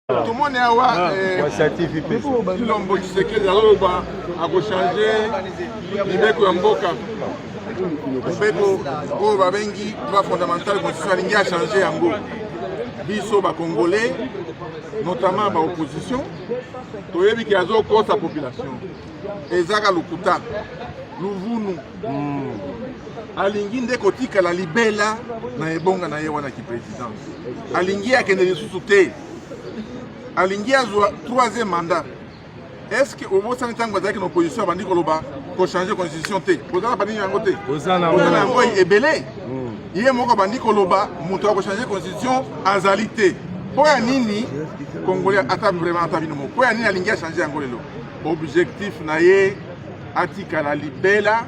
Tout le monde est à Chilombo Tshisekedi a changé Libeko Mboka. Libeko oyo babengi droit fondamental constitution alingi a changé yango. Biso ba Congolais, notamment ba opposition, toyebi ki azokosa population. Ezaka lokuta, luvunu. Alingi nde kotika la libela na ebonga na ye wana ki président. Alingi akende lisusu te. Alingi azwa troisième mandat. Est-ce que au moins ça n'entend pas que l'opposition a dit qu'on changer la constitution té? Vous avez pas dit un côté. Vous avez un côté ébélé. Il y a mon bandi koloba, monto a changer la constitution en zalité. Pour un nini congolais attaque vraiment attaque nous. Pour un nini alingi a changer angolais. Objectif naie atika la libela.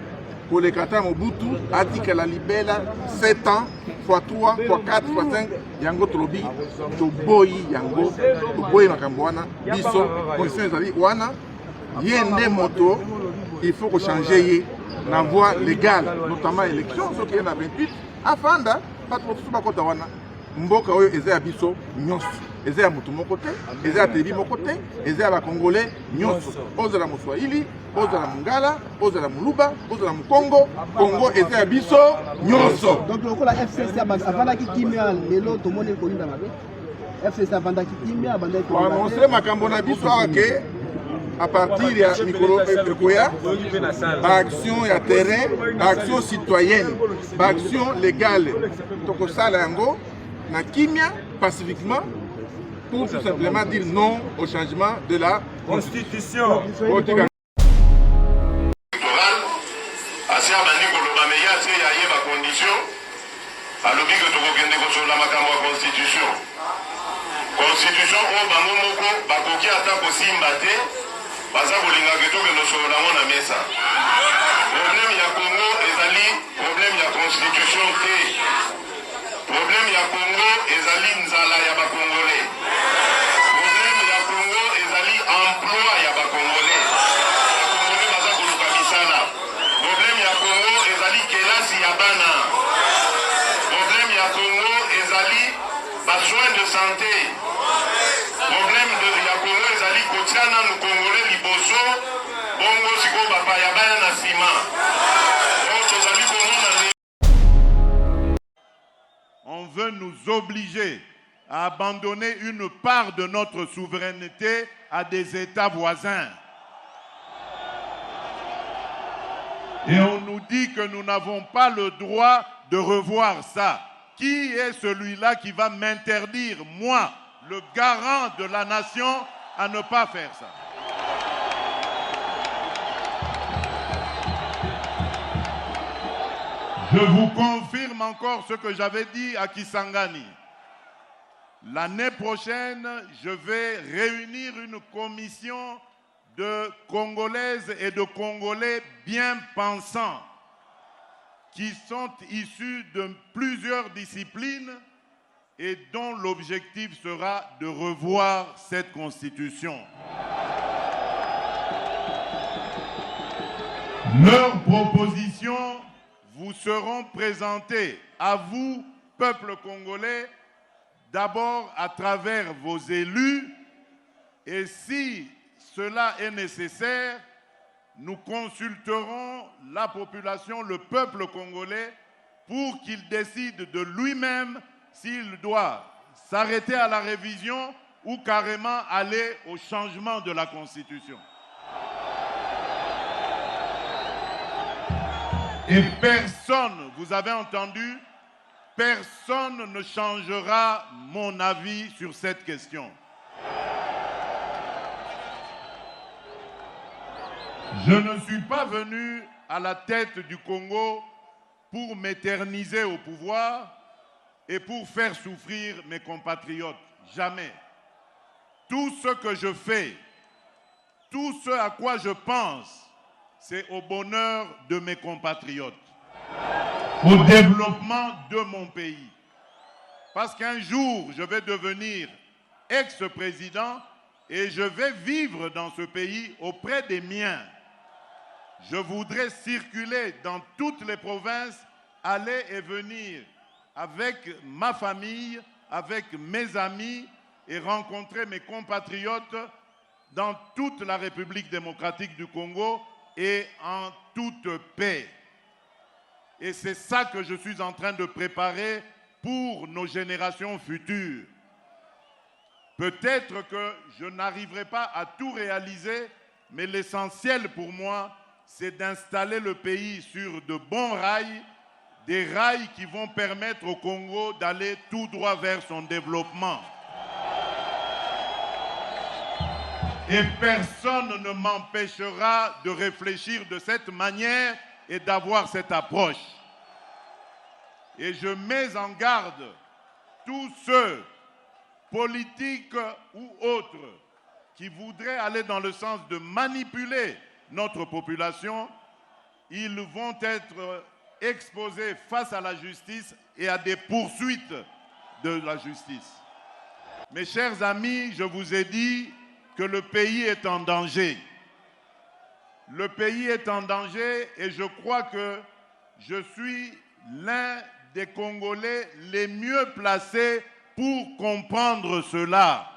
Pour les Kata Mobutu, a dit que la libella 7 ans, x 3, x 4, x 5, yango tolobi, toboyi yango, toboyi makambouana, biso, condition ezali wana, yende moto, il faut que changer la voie légale, notamment l'élection, ce qui est en 28, afin de pas trop de kota wana, mboka oyo eza ya biso nyonso, eza ya mutu mokote, eza ya tebi mokote, eza ya ba Congolais nyonso, ozala Moswahili, ozala Mungala, ozala Muluba, ozala Mukongo, Congo eza ya biso nyonso. Donc lokola FCC avandaki kimia lelo tomoni kolinda mabe. FCC avandaki kimia abandaki kolinda. Annoncer makambo na biso ake à partir ya mikolo ekoya ba action ya terrain, ba action citoyenne, ba action légale. Tokosala yango na kimia pacifiquement pour tout simplement dire non au changement de la constitution. Constitution oyo bango moko bakoki ata kosimba te baza kolinga ketoke nosolo nango na mesa. Problème ya Congo ezali problème ya constitution te. Problème ya Congo ezali nzala ya bakongolais. Problème ya Congo ezali emploi ya bakongolais. Bakongolais baza koluka misala. Problème ya Congo ezali kelasi ya bana. Problème ya Congo ezali besoin de santé. Problème de ya Congo ezali kotiana nous Congolais liboso bongo siko bapa ya bana na sima. On veut nous obliger à abandonner une part de notre souveraineté à des États voisins. Et on nous dit que nous n'avons pas le droit de revoir ça. Qui est celui-là qui va m'interdire, moi, le garant de la nation, à ne pas faire ça? Je vous confirme encore ce que j'avais dit à Kisangani. L'année prochaine, je vais réunir une commission de Congolaises et de Congolais bien pensants qui sont issus de plusieurs disciplines et dont l'objectif sera de revoir cette constitution. Leurs propositions vous seront présentées à vous, peuple congolais, d'abord à travers vos élus, et si cela est nécessaire, nous consulterons la population, le peuple congolais, pour qu'il décide de lui-même s'il doit s'arrêter à la révision ou carrément aller au changement de la Constitution. Et personne, vous avez entendu, personne ne changera mon avis sur cette question. Je ne suis pas venu à la tête du Congo pour m'éterniser au pouvoir et pour faire souffrir mes compatriotes. Jamais. Tout ce que je fais, tout ce à quoi je pense, c'est au bonheur de mes compatriotes, au développement de mon pays. Parce qu'un jour, je vais devenir ex-président et je vais vivre dans ce pays auprès des miens. Je voudrais circuler dans toutes les provinces, aller et venir avec ma famille, avec mes amis, et rencontrer mes compatriotes dans toute la République démocratique du Congo et en toute paix. Et c'est ça que je suis en train de préparer pour nos générations futures. Peut-être que je n'arriverai pas à tout réaliser, mais l'essentiel pour moi, c'est d'installer le pays sur de bons rails, des rails qui vont permettre au Congo d'aller tout droit vers son développement. Et personne ne m'empêchera de réfléchir de cette manière et d'avoir cette approche. Et je mets en garde tous ceux, politiques ou autres, qui voudraient aller dans le sens de manipuler notre population. Ils vont être exposés face à la justice et à des poursuites de la justice. Mes chers amis, je vous ai dit que le pays est en danger. Le pays est en danger et je crois que je suis l'un des Congolais les mieux placés pour comprendre cela.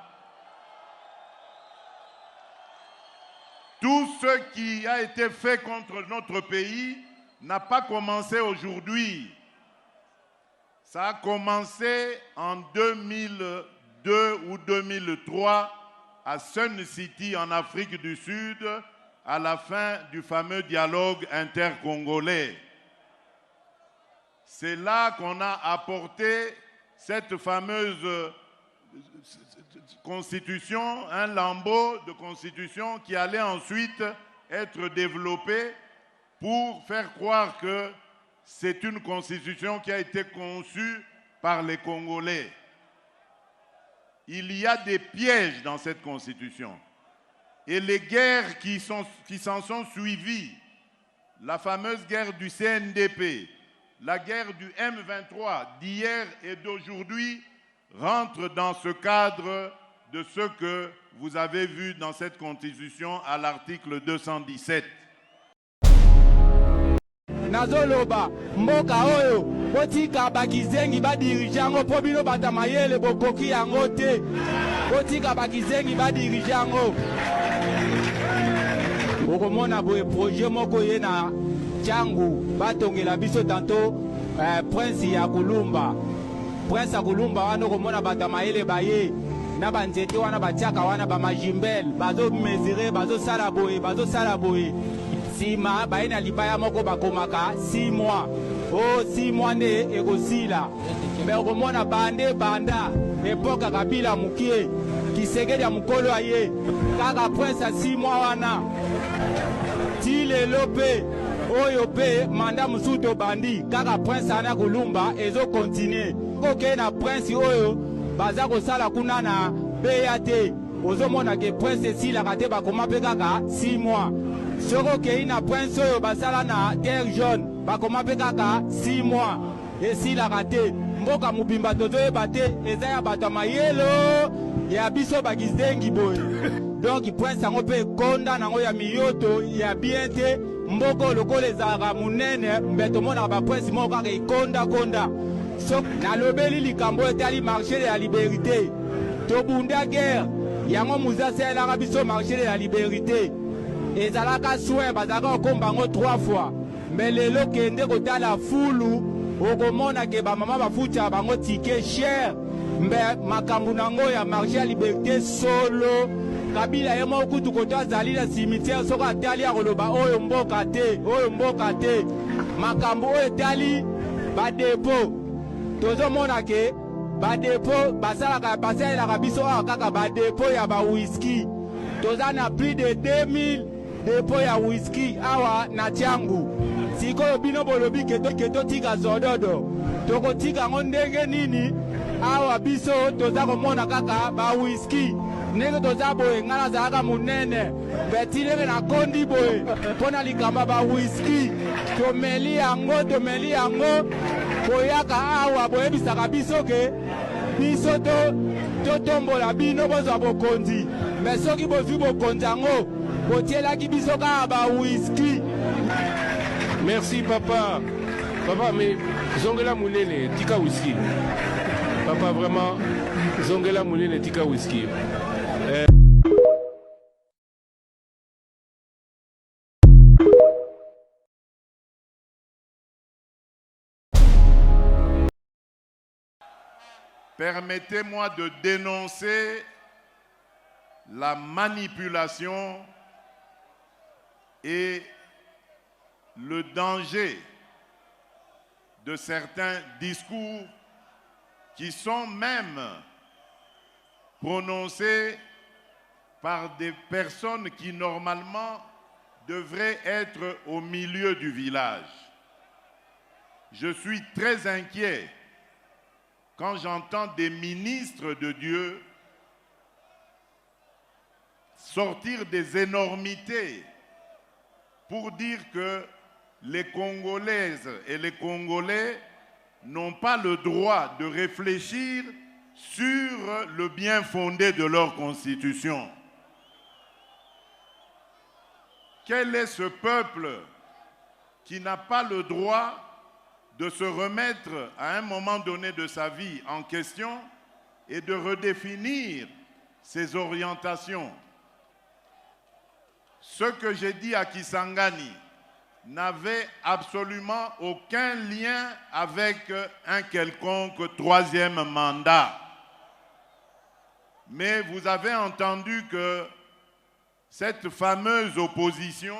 Tout ce qui a été fait contre notre pays n'a pas commencé aujourd'hui. Ça a commencé en 2002 ou 2003 à Sun City en Afrique du Sud, à la fin du fameux dialogue intercongolais. C'est là qu'on a apporté cette fameuse constitution, un lambeau de constitution qui allait ensuite être développé pour faire croire que c'est une constitution qui a été conçue par les Congolais. Il y a des pièges dans cette constitution. Et les guerres qui s'en sont suivies, la fameuse guerre du CNDP, la guerre du M23 d'hier et d'aujourd'hui, rentrent dans ce cadre de ce que vous avez vu dans cette constitution à l'article 217. Nazoloba mboka oyo botika bakizengi badirige yango po bino batamayele bokoki yango te botika bakizengi badirige yango okomona boye projet moko ye na Tchangu batongela biso tanto prince ya Kulumba wana okomona batamayele baye na banzete wana batiaka wana bamajimbel bazomesure bazosala boye sima baina libaya moko bakomaka 6 mois. Oh 6 mois ne ekosila. Mais okomona banda epoka Kabila mukie Kisegedi ya mukolo aye kaka prince 6 mois wana. Tile lope oyo pe manda musuto bandi kaka prince ana Kulumba ezo continue. Koke na prince oyo baza kosala kuna na BAT. Ozomona ke prince sila kate bakoma pe kaka 6 mois. Soko kei na prince oyo basala na terre jaune bakoma pe kaka 6 mois esila kate mboka mubimba tozoyeba te eza ya bato mayelo ya biso bakizengi boye donc prince yango pe konda nango ya miyoto ya bien te mboko lokola ezalaka munene mbe tomonaka baprince moko kaka ekonda so nalobeli likambo etali marché de la liberté tobunda guerre yango muza asalelaka biso marché de la liberté ezalaka soin bazalaka okomba yango 3 fois mais lelo kende kotala fulu okomona ke bamama bafuta bango tike cher mbe makambo nango ya marché ya liberté solo Kabila ye moko kutu koto azali na cimetière soko atali akoloba oyo mboka te makambo oyo etali badepo tozomona ke badepo basalelaka biso awa kaka badepo ya bawhiski toza na plus de 2000 depo ya whisky awa na Tchangu sikoyo bino bolobi keto tika zododo tokotika ngo ndenge nini awa biso toza komona kaka ba whisky ndenge toza boye ngala zalaka munene betilenge na kondi boye mpona likamba ba whisky tomeli yango koyaka awa boyebisaka biso ke biso totombola bino bozwa bokonzi me soki bozwi bokonzi yango botielaki biso kaka ba whisky. Merci papa mais zongela munene tika whisky papa vraiment Zongela Mounine Tika Whisky. Permettez-moi de dénoncer la manipulation et le danger de certains discours qui sont même prononcés par des personnes qui normalement devraient être au milieu du village. Je suis très inquiet quand j'entends des ministres de Dieu sortir des énormités pour dire que les Congolaises et les Congolais n'ont pas le droit de réfléchir sur le bien fondé de leur constitution. Quel est ce peuple qui n'a pas le droit de se remettre à un moment donné de sa vie en question et de redéfinir ses orientations? Ce que j'ai dit à Kisangani n'avait absolument aucun lien avec un quelconque troisième mandat. Mais vous avez entendu que cette fameuse opposition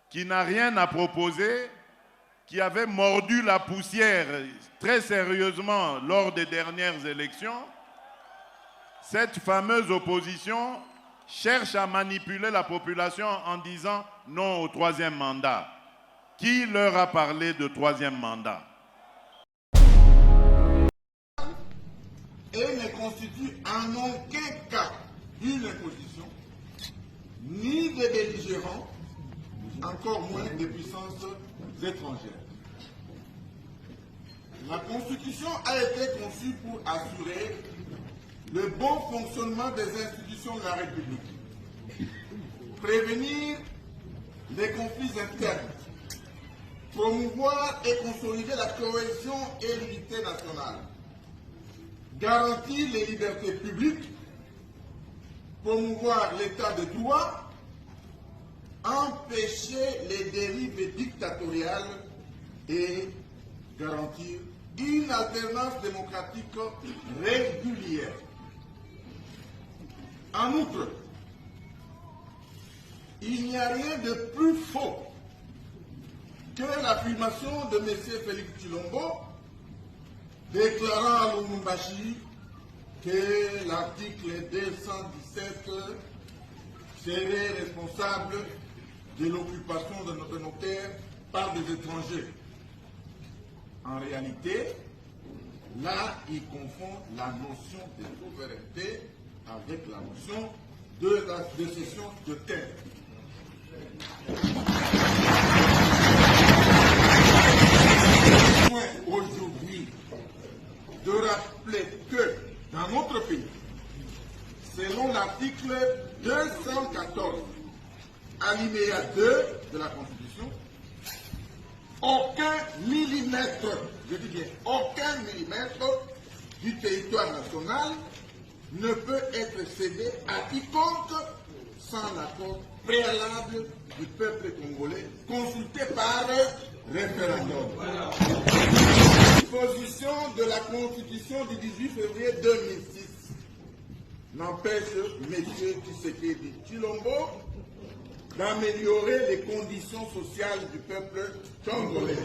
qui n'a rien à proposer, qui avait mordu la poussière très sérieusement lors des dernières élections, cette fameuse opposition cherche à manipuler la population en disant non au troisième mandat. Qui leur a parlé de troisième mandat? Et ne constitue en aucun cas une imposition, ni des belligérants, encore moins des puissances étrangères. La Constitution a été conçue pour assurer le bon fonctionnement des institutions de la République, prévenir les conflits internes, promouvoir et consolider la cohésion et l'unité nationale, garantir les libertés publiques, promouvoir l'état de droit, empêcher les dérives dictatoriales et garantir une alternance démocratique régulière. En outre, il n'y a rien de plus faux que l'affirmation de M. Félix Tshilombo déclarant à Lubumbashi que l'article 217 serait responsable de l'occupation de notre terre par des étrangers. En réalité, là, il confond la notion de souveraineté avec la notion de cession de terre. Aujourd'hui, de rappeler que dans notre pays, selon l'article 214, alinéa 2 de la Constitution, aucun millimètre, je dis bien aucun millimètre du territoire national ne peut être cédé à quiconque sans l'accord préalable du peuple congolais consulté par référendum. Disposition de la Constitution du 18 février 2006 n'empêche M. Tshisekedi Tshilombo d'améliorer les conditions sociales du peuple congolais.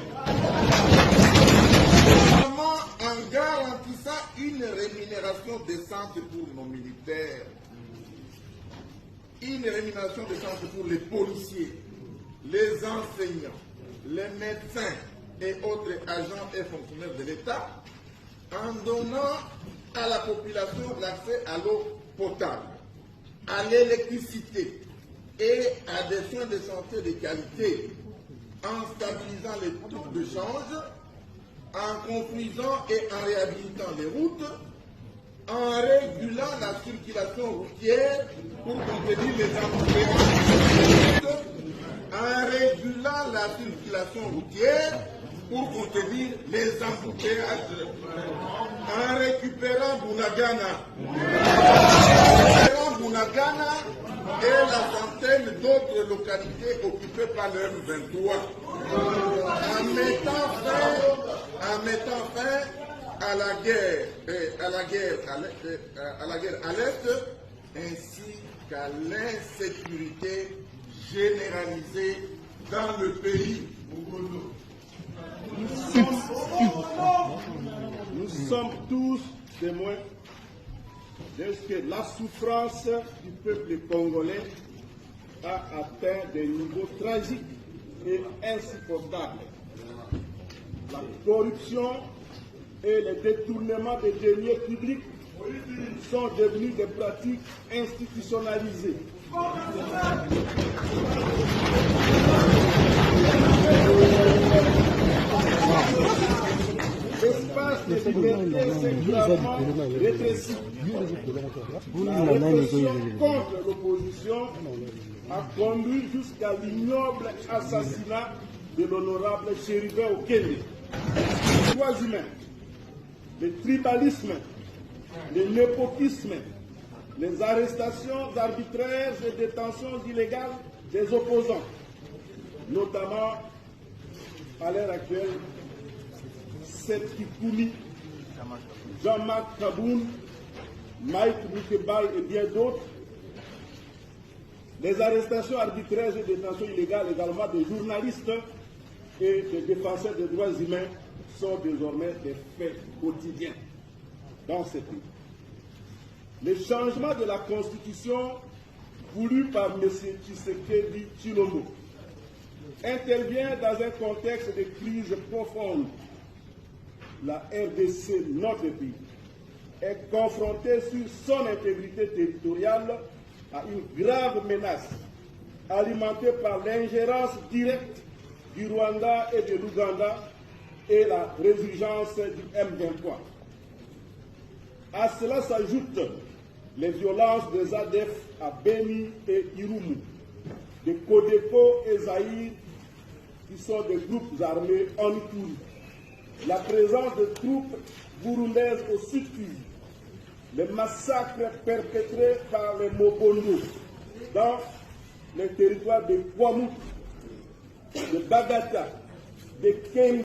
Notamment en garantissant une rémunération décente pour nos militaires, une rémunération décente pour les policiers, les enseignants, les médecins et autres agents et fonctionnaires de l'État, en donnant à la population l'accès à l'eau potable, à l'électricité et à des soins de santé de qualité, en stabilisant les taux de change, en construisant et en réhabilitant les routes, en régulant la circulation routière pour contenir les embouteillages, en régulant la circulation routière pour contenir les embouteillages en récupérant Bunagana et la centaine d'autres localités occupées par le M23 en mettant fin à la guerre à l'Est ainsi qu'à l'insécurité généralisée dans le pays. Nous sommes tous témoins de ce que la souffrance du peuple congolais a atteint des niveaux tragiques et insupportables. La corruption et le détournement des deniers publics sont devenus des pratiques institutionnalisées. L'espace de liberté s'est gravement rétréci. La répression contre l'opposition a conduit jusqu'à l'ignoble assassinat de l'honorable Chérubin Okende. Les droits humains, le tribalisme, le népotisme, les arrestations arbitraires et détentions illégales des opposants, notamment à l'heure actuelle, Seth Kikouli, Jean-Marc Kaboun, Mike Moukebaï et bien d'autres. Les arrestations arbitraires et détentions illégales également des journalistes et des défenseurs des droits humains sont désormais des faits quotidiens dans ce pays. Le changement de la Constitution voulu par M. Tshisekedi Tshilombo intervient dans un contexte de crise profonde. La RDC, notre pays, est confrontée sur son intégrité territoriale à une grave menace alimentée par l'ingérence directe du Rwanda et de l'Ouganda et la résurgence du M23. À cela s'ajoutent les violences des ADF à Beni et Irumu, de Codeco et Zaïre, qui sont des groupes armés en Ituri, la présence de troupes burundaises au Sud Kivu, les massacres perpétrés par les Mobondo dans les territoires de Kwamut, de Bagata, de Kenya.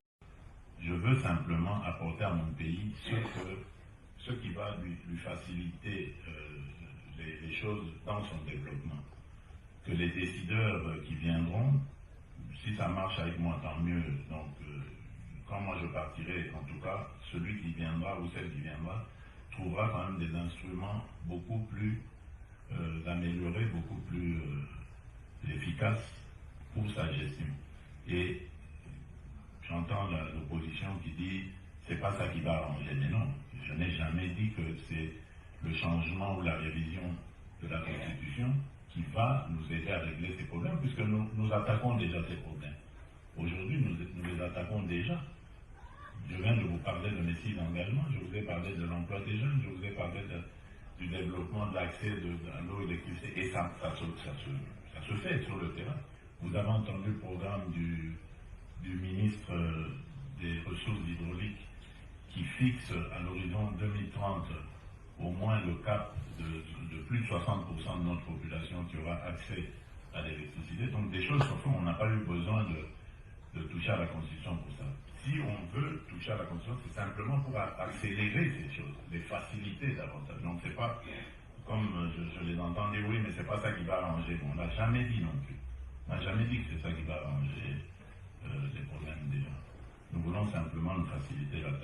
Je veux simplement apporter à mon pays ce qui va lui faciliter les choses dans son développement. Que les décideurs qui viendront, si ça marche avec moi, tant mieux. Donc, quand moi je partirai, en tout cas, celui qui viendra ou celle qui viendra trouvera quand même des instruments beaucoup plus améliorés, beaucoup plus efficaces pour sa gestion. Et j'entends l'opposition qui dit c'est pas ça qui va arranger. Mais non, je n'ai jamais dit que c'est le changement ou la révision de la Constitution qui va nous aider à régler ces problèmes, puisque nous attaquons déjà ces problèmes. Aujourd'hui, nous les attaquons déjà. Je viens de vous parler de mes 6 engagements, je vous ai parlé de l'emploi des jeunes, je vous ai parlé du développement de l'accès à l'eau et l'électricité, et ça se fait sur le terrain. Vous avez entendu le programme du ministre des Ressources hydrauliques qui fixe à l'horizon 2030 au moins le cap de plus de 60% de notre population qui aura accès à l'électricité. Donc des choses sur lesquelles on n'a pas eu besoin de toucher à la Constitution pour ça. Si on veut toucher à la Constitution, c'est simplement pour accélérer ces choses, les faciliter davantage. Donc c'est pas, comme je les entendais, oui, mais c'est pas ça qui va arranger. On l'a jamais dit non plus. On n'a jamais dit que c'est ça qui va arranger les problèmes des gens. Nous voulons simplement nous faciliter la tâche.